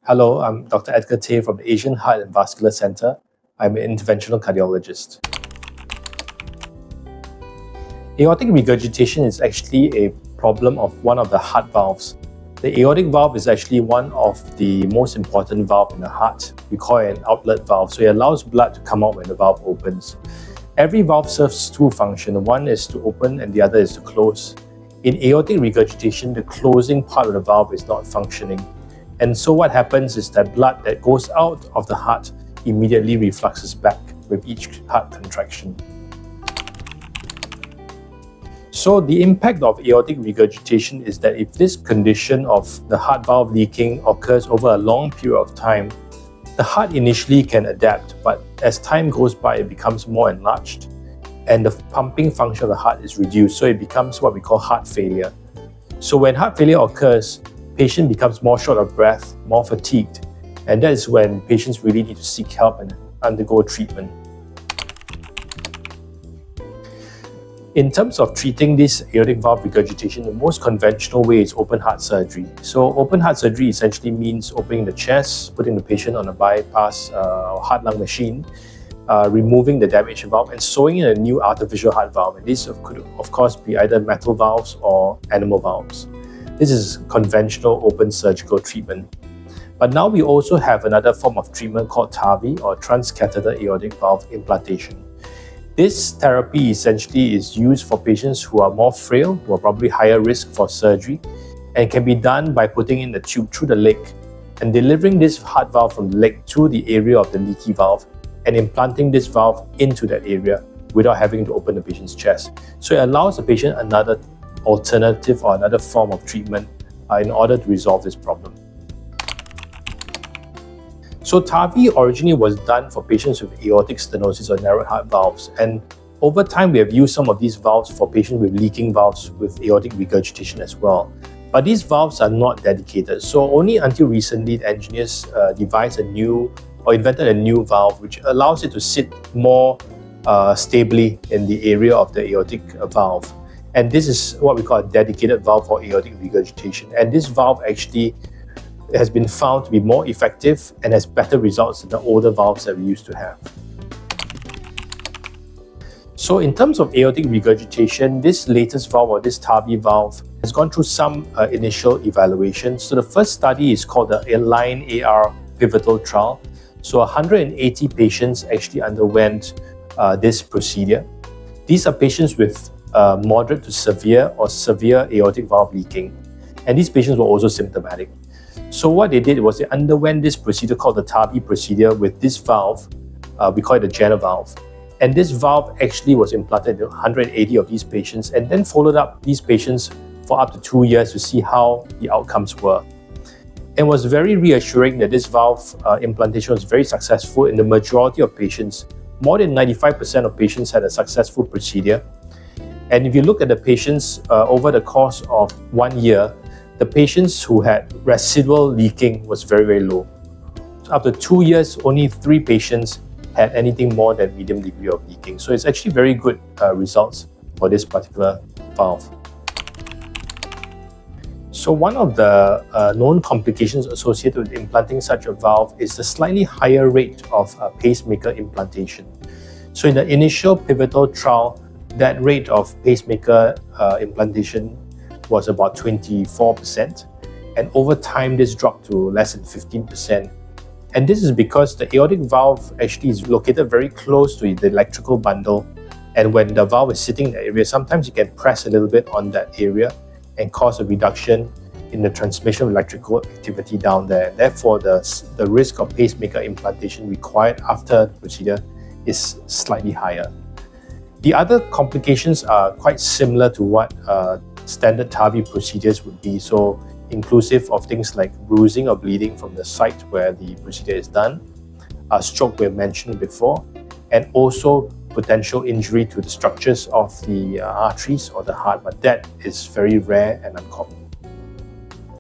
Hello, I'm Dr. Edgar Tay from the Asian Heart and Vascular Center. I'm an interventional cardiologist. Aortic regurgitation is actually a problem of one of the heart valves. The aortic valve is actually one of the most important valves in the heart. We call it an outlet valve, so it allows blood to come out when the valve opens. Every valve serves two functions. One is to open and the other is to close. In aortic regurgitation, the closing part of the valve is not functioning. And so what happens is that blood that goes out of the heart immediately refluxes back with each heart contraction. So the impact of aortic regurgitation is that if this condition of the heart valve leaking occurs over a long period of time, the heart initially can adapt, but as time goes by, it becomes more enlarged and the pumping function of the heart is reduced, so it becomes what we call heart failure. So when heart failure occurs, patient becomes more short of breath, more fatigued, and that is when patients really need to seek help and undergo treatment. In terms of treating this aortic valve regurgitation, the most conventional way is open heart surgery. So open heart surgery essentially means opening the chest, putting the patient on a bypass heart-lung machine, removing the damaged valve and sewing in a new artificial heart valve. And this could of course be either metal valves or animal valves. This is conventional open surgical treatment. But now we also have another form of treatment called TAVI, or transcatheter aortic valve implantation. This therapy essentially is used for patients who are more frail, who are probably higher risk for surgery, and can be done by putting in the tube through the leg and delivering this heart valve from the leg to the area of the leaky valve and implanting this valve into that area without having to open the patient's chest. So it allows the patient another alternative or another form of treatment in order to resolve this problem. So TAVI originally was done for patients with aortic stenosis or narrowed heart valves, and over time we have used some of these valves for patients with leaking valves with aortic regurgitation as well. But these valves are not dedicated, so only until recently the engineers invented a new valve which allows it to sit more stably in the area of the aortic valve. And this is what we call a dedicated valve for aortic regurgitation. And this valve actually has been found to be more effective and has better results than the older valves that we used to have. So in terms of aortic regurgitation, this latest valve, or this TAVI valve, has gone through some initial evaluations. So the first study is called the ALIGN-AR pivotal trial. So 180 patients actually underwent this procedure. These are patients with moderate to severe or severe aortic valve leaking. And these patients were also symptomatic. So what they did was they underwent this procedure called the TAVI procedure with this valve. We call it the Jenner valve. And this valve actually was implanted in 180 of these patients and then followed up these patients for up to 2 years to see how the outcomes were. It was very reassuring that this valve implantation was very successful in the majority of patients. More than 95% of patients had a successful procedure. And if you look at the patients over the course of 1 year, the patients who had residual leaking was very, very low. So after 2 years, only 3 patients had anything more than medium degree of leaking. So it's actually very good results for this particular valve. So one of the known complications associated with implanting such a valve is the slightly higher rate of pacemaker implantation. So in the initial pivotal trial, that rate of pacemaker implantation was about 24%, and over time this dropped to less than 15%. And this is because the aortic valve actually is located very close to the electrical bundle, and when the valve is sitting in that area, sometimes you can press a little bit on that area and cause a reduction in the transmission of electrical activity down there. Therefore, the risk of pacemaker implantation required after the procedure is slightly higher. The other complications are quite similar to what standard TAVI procedures would be, so inclusive of things like bruising or bleeding from the site where the procedure is done, stroke we mentioned before, and also potential injury to the structures of the arteries or the heart, but that is very rare and uncommon.